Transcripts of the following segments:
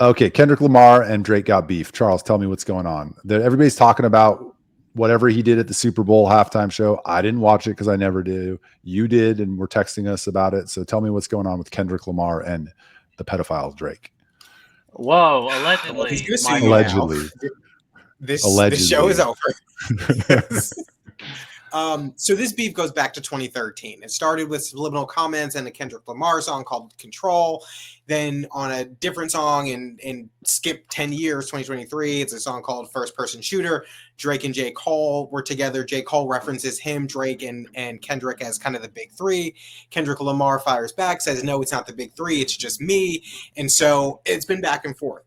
Okay, Kendrick Lamar and Drake got beef. Charles, tell me what's going on. Everybody's talking about whatever he did at the Super Bowl halftime show. I didn't watch it because I never do. You did, and we're texting us about it. So tell me what's going on with Kendrick Lamar and the pedophile Drake. Whoa, Well, allegedly. he's gonna sue you Allegedly. now. This show is over. So this beef goes back to 2013. It started with subliminal comments and a Kendrick Lamar song called Control. Then on a different song and skip 10 years, 2023, it's a song called First Person Shooter. Drake and J. Cole were together. J. Cole references him, Drake, and Kendrick as kind of the big three. Kendrick Lamar fires back, says, no, it's not the big three, it's just me. And so it's been back and forth.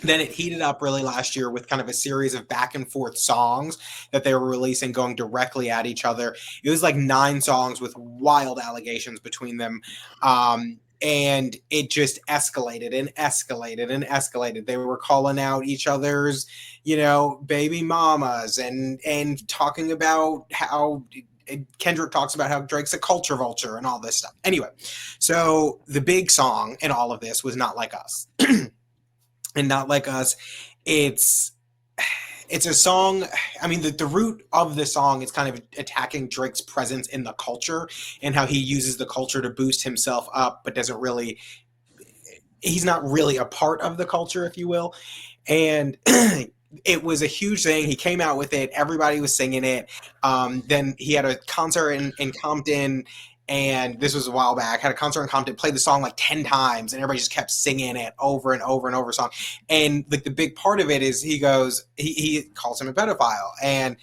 Then it heated up really last year with kind of a series of back and forth songs that they were releasing going directly at each other. It was like 9 songs with wild allegations between them. And it just escalated and escalated and escalated. They were calling out each other's, baby mamas and talking about how Kendrick talks about how Drake's a culture vulture and all this stuff. Anyway, so the big song in all of this was Not Like Us. And Not Like Us, it's a song. I mean, the root of the song is kind of attacking Drake's presence in the culture and how he uses the culture to boost himself up, but he's not really a part of the culture, if you will. And it was a huge thing. He came out with it. Everybody was singing it. Then he had a concert in Compton. And this was a while back. Had a concert in Compton, played the song like 10 times, and everybody just kept singing it over and over and over song. And like the big part of it is he goes, he calls him a pedophile, and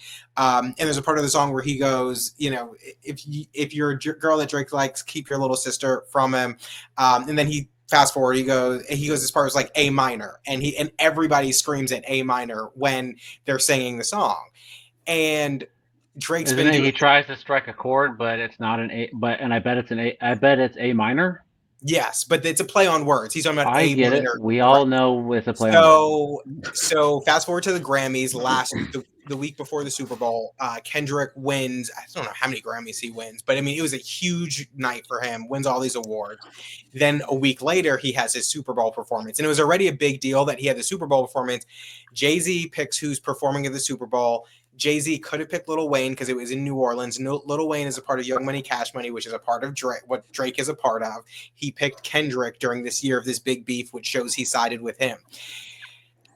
there's a part of the song where he goes, if you're a girl that Drake likes, keep your little sister from him. And then he fast forward, he goes this part was like A minor, and everybody screams at A minor when they're singing the song, and Drake's Isn't he tries to strike a chord, but it's not an A. And I bet it's it's A minor. Yes, but it's a play on words. He's talking about I A get minor. It. We all know it's a play on words. So fast forward to the Grammys the week before the Super Bowl. Kendrick wins. I don't know how many Grammys he wins, but I mean, it was a huge night for him. Wins all these awards. Then a week later, he has his Super Bowl performance, and it was already a big deal that he had the Super Bowl performance. Jay-Z picks who's performing at the Super Bowl. Jay-Z could have picked Lil Wayne because it was in New Orleans. Lil Wayne is a part of Young Money, Cash Money, which is a part of Drake, what Drake is a part of. He picked Kendrick during this year of this big beef, which shows he sided with him.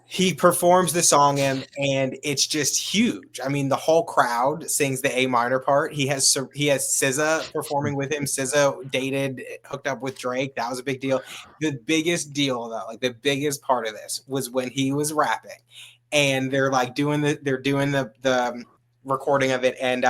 He performs the song and it's just huge. I mean, the whole crowd sings the A minor part. He has SZA performing with him. SZA hooked up with Drake. That was a big deal. The biggest deal, though, like the biggest part of this was when he was rapping. And they're like doing the recording of it, and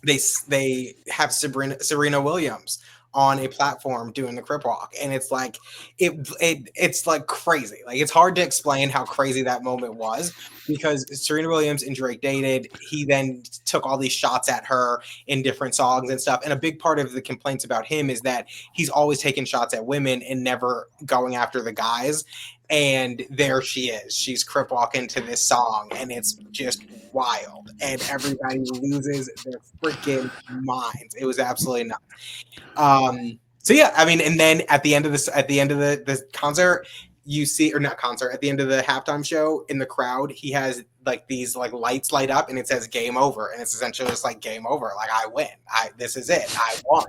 they have Serena Williams on a platform doing the crip walk, and it's like it's like crazy. Like it's hard to explain how crazy that moment was because Serena Williams and Drake dated. He then took all these shots at her in different songs and stuff. And a big part of the complaints about him is that he's always taking shots at women and never going after the guys. And there she is. She's crip walking to this song, and it's just wild. And everybody loses their freaking minds. It was absolutely nuts. So yeah, I mean, and then at the end of the concert, you see, or not concert, at the end of the halftime show in the crowd, he has like these like lights light up and it says game over, and it's essentially just like game over, like I win, this is it, I won.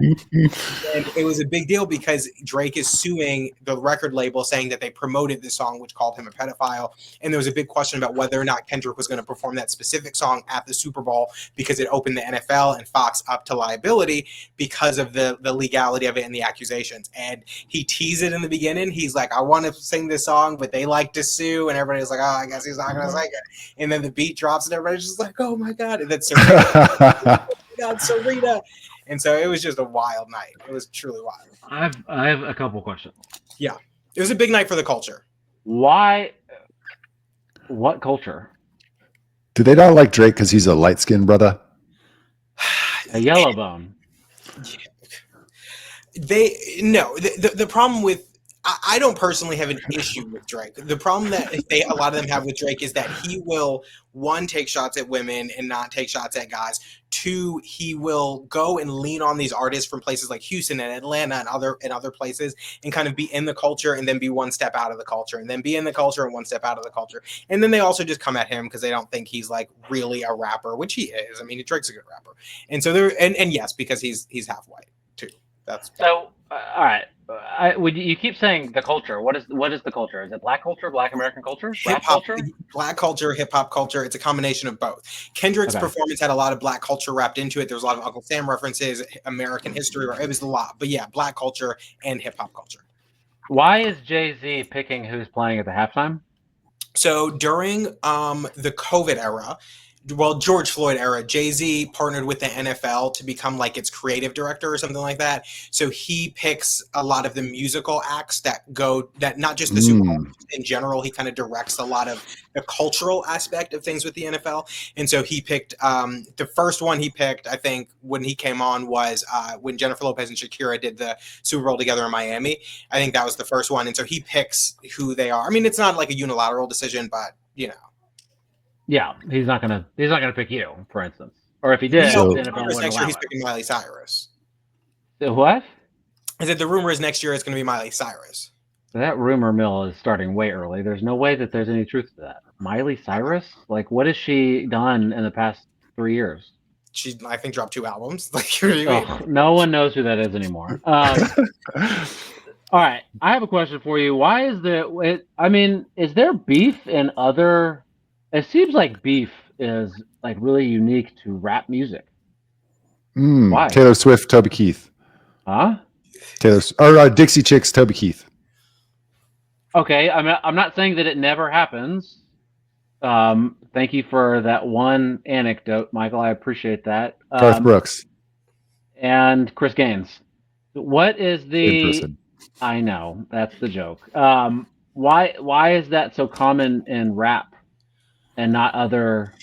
And it was a big deal because Drake is suing the record label saying that they promoted this song which called him a pedophile, and there was a big question about whether or not Kendrick was going to perform that specific song at the Super Bowl because it opened the NFL and Fox up to liability because of the legality of it and the accusations. And he teased it in the beginning. He's like, I want to sing this song, but they like to sue, and everybody's like, oh, I guess he's not going to sing it. And then the beat drops and everybody's just like, oh my God. And then Serena, oh my God, Serena. And so it was just a wild night. It was truly wild. I have a couple questions. Yeah. It was a big night for the culture. Why? What culture? Do they not like Drake because he's a light-skinned brother? A yellow bone. The problem with, I don't personally have an issue with Drake. The problem that a lot of them have with Drake is that he will, one, take shots at women and not take shots at guys. two, he will go and lean on these artists from places like Houston and Atlanta and other places, and kind of be in the culture and then be one step out of the culture, and then be in the culture and one step out of the culture. And then they also just come at him because they don't think he's like really a rapper, which he is. I mean, Drake's a good rapper. And so and yes, because he's half white too. That's so. All right. You keep saying the culture. What is the culture? Is it Black culture, Black American culture, rap culture? Black culture, hip hop culture. It's a combination of both. Kendrick's performance had a lot of Black culture wrapped into it. There's a lot of Uncle Sam references, American history. It was a lot. But yeah, Black culture and hip hop culture. Why is Jay-Z picking who's playing at the halftime? So during the COVID era, George Floyd era, Jay-Z partnered with the NFL to become like its creative director or something like that. So he picks a lot of the musical acts that not just the Super Bowl in general. He kind of directs a lot of the cultural aspect of things with the NFL. And so he picked the first one he picked, I think, when he came on was when Jennifer Lopez and Shakira did the Super Bowl together in Miami. I think that was the first one. And so he picks who they are. I mean, it's not like a unilateral decision, but you know. Yeah, he's not gonna pick you, for instance. Or if he did, next year he's picking Miley Cyrus. What? I said the rumor is next year it's going to be Miley Cyrus. That rumor mill is starting way early. There's no way that there's any truth to that. Miley Cyrus? Like, what has she done in the past 3 years? She, I think, dropped 2 albums. Like, no one knows who that is anymore. All right, I have a question for you. Why is is there beef in other? It seems like beef is like really unique to rap music. Why? Taylor Swift, Toby Keith. Huh? Dixie Chicks, Toby Keith. Okay, I'm not saying that it never happens. Thank you for that one anecdote, Michael. I appreciate that. Garth Brooks and Chris Gaines. What is the? I know that's the joke. Why is that so common in rap? And not other,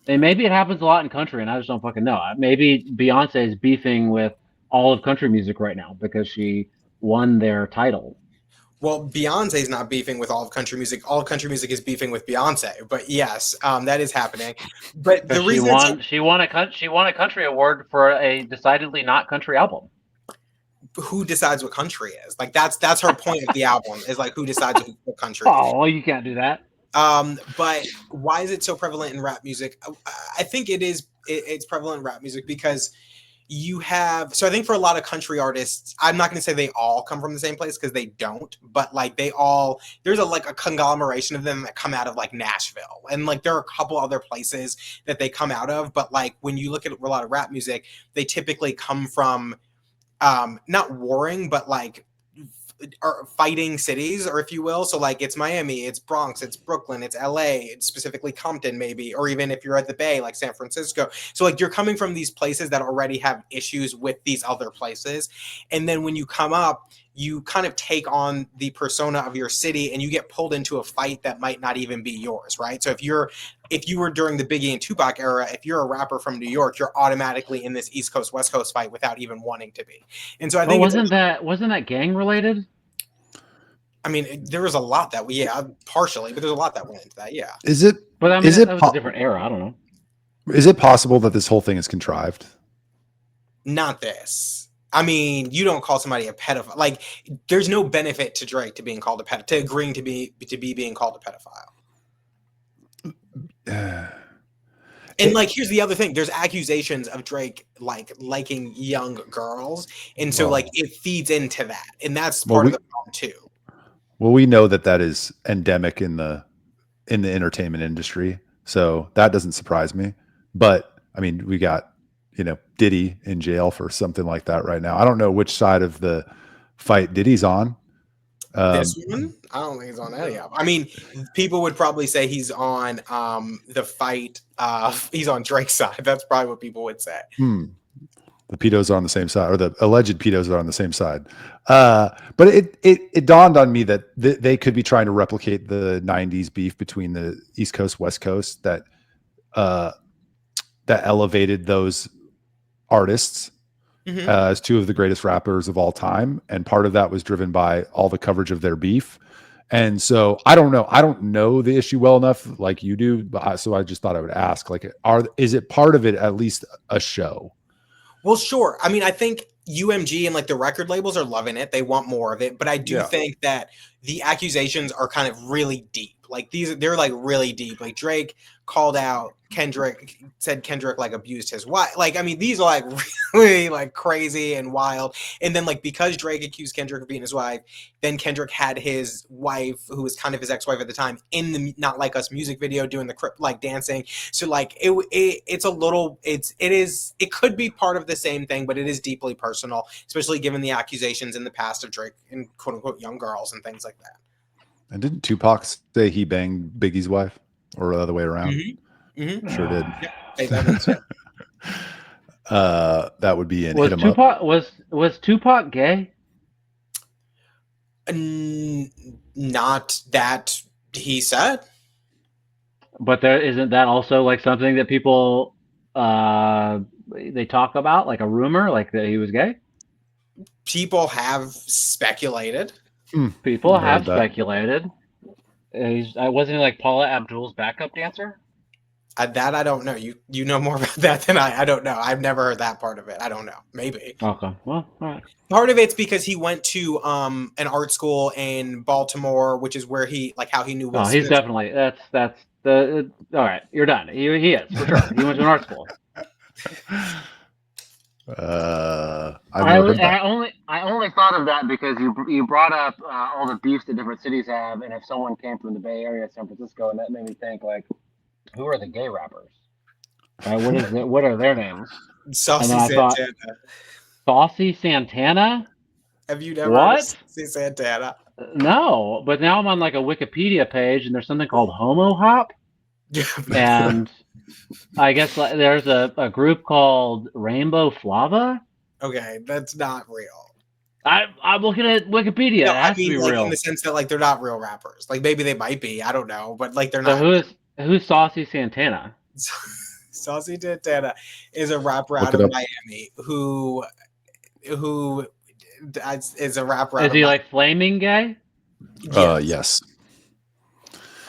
and maybe it happens a lot in country, and I just don't fucking know. Maybe Beyonce is beefing with all of country music right now because she won their title. Well, Beyonce's not beefing with all of country music. All of country music is beefing with Beyonce. But yes, that is happening. But the reason she won a country award for a decidedly not country album. Who decides what country is? Like that's her point of the album is like who decides what country. Oh, you can't do that. But why is it so prevalent in rap music? I think it's prevalent in rap music because you have, so I think for a lot of country artists, I'm not going to say they all come from the same place because they don't, but like there's a conglomeration of them that come out of like Nashville, and like there are a couple other places that they come out of, but like when you look at a lot of rap music, they typically come from, not warring, but like are fighting cities, or if you will. So like it's Miami, it's Bronx, it's Brooklyn, it's LA, it's specifically Compton maybe, or even if you're at the Bay, like San Francisco. So like you're coming from these places that already have issues with these other places. And then when you come up, you kind of take on the persona of your city and you get pulled into a fight that might not even be yours, right? So if you were during the Biggie and Tupac era, if you're a rapper from New York, you're automatically in this East Coast, West Coast fight without even wanting to be. And so I think wasn't that gang related? I mean, there was a lot that partially, but there's a lot that went into that. Yeah. Is it? But I mean, that was a different era. I don't know. Is it possible that this whole thing is contrived? Not this. I mean, you don't call somebody a pedophile. Like, there's no benefit to Drake to being called a pedophile, to agreeing to be being called a pedophile. And like, here's the other thing: there's accusations of Drake like liking young girls, and so like it feeds into that, and that's part of the problem too. Well, we know that is endemic in the entertainment industry, so that doesn't surprise me. But I mean, we got Diddy in jail for something like that right now. I don't know which side of the fight Diddy's on. This one? I don't think he's on any of them. I mean, people would probably say he's on the fight. He's on Drake's side. That's probably what people would say. The pedos are on the same side, or the alleged pedos are on the same side. But it dawned on me that they could be trying to replicate the 90s beef between the East Coast, West Coast that elevated those artists as two of the greatest rappers of all time. And part of that was driven by all the coverage of their beef. And so I don't know. I don't know the issue well enough like you do, but so I just thought I would ask, like, is it part of it at least a show? Well, sure. I mean, I think UMG and like the record labels are loving it. They want more of it. But I do think that the accusations are kind of really deep. Like they're like really deep. Like Drake called out Kendrick, said Kendrick like abused his wife. Like, I mean, these are like really like crazy and wild. And then like because Drake accused Kendrick of being his wife, then Kendrick had his wife, who was kind of his ex-wife at the time, in the Not Like Us music video doing the like dancing. So like it's a little it could be part of the same thing, but it is deeply personal, especially given the accusations in the past of Drake and quote unquote young girls and things like that. And didn't Tupac say he banged Biggie's wife, or the other way around? Mm-hmm. Sure did. Yeah, that would be in Was Hit 'Em Tupac Up. was Tupac gay? Not that he said. But there isn't that also like something that people they talk about, like a rumor, like that he was gay? People have speculated. People have speculated. Wasn't he like Paula Abdul's backup dancer? That I don't know. You know more about that than I don't know. I've never heard that part of it. I don't know. Maybe. Okay. Well, all right. Part of it's because he went to an art school in Baltimore, which is where he like how he knew. Oh, he's definitely that's the all right. You're done. He is for sure. He went to an art school. I only thought of that because you brought up all the beefs that different cities have, and if someone came from the Bay Area, San Francisco, and that made me think like, who are the gay rappers? What are their names? Saucy Santana. Saucy Santana? Have you never heard of Saucy Santana? No, but now I'm on like a Wikipedia page, and there's something called Homo Hop, and I guess there's a group called Rainbow Flava. Okay, that's not real. I'm looking at Wikipedia. No, it has to be like, real in the sense that like they're not real rappers. Like maybe they might be. I don't know, but like they're not. So who's Saucy Santana? Saucy Santana is a rapper out of Miami who is a rapper. Is he like flaming gay? Yes.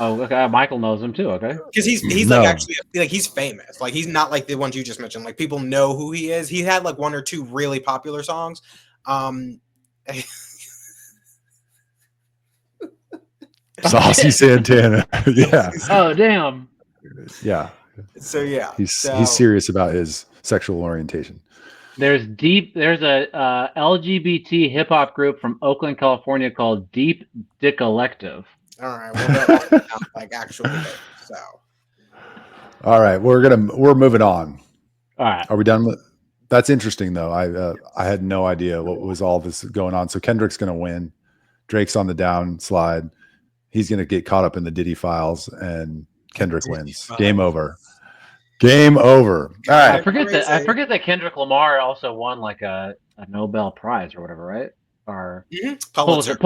Oh, okay. Michael knows him too. Okay, because he's like actually like he's famous. Like he's not like the ones you just mentioned. Like people know who he is. He had like one or two really popular songs. Saucy Santana. Yeah. Oh damn. Yeah. So yeah, he's serious about his sexual orientation. There's a LGBT hip hop group from Oakland, California called Deep Dick Collective. All right, well, like actually, so. All right, we're moving on. All right, are we done with? That's interesting though. I had no idea what was all this going on. So Kendrick's going to win. Drake's on the downslide. He's going to get caught up in the Diddy files, and Kendrick wins. Game over. Game over. All right. I forget that Kendrick Lamar also won like a Nobel Prize or whatever, right? Or Pulitzer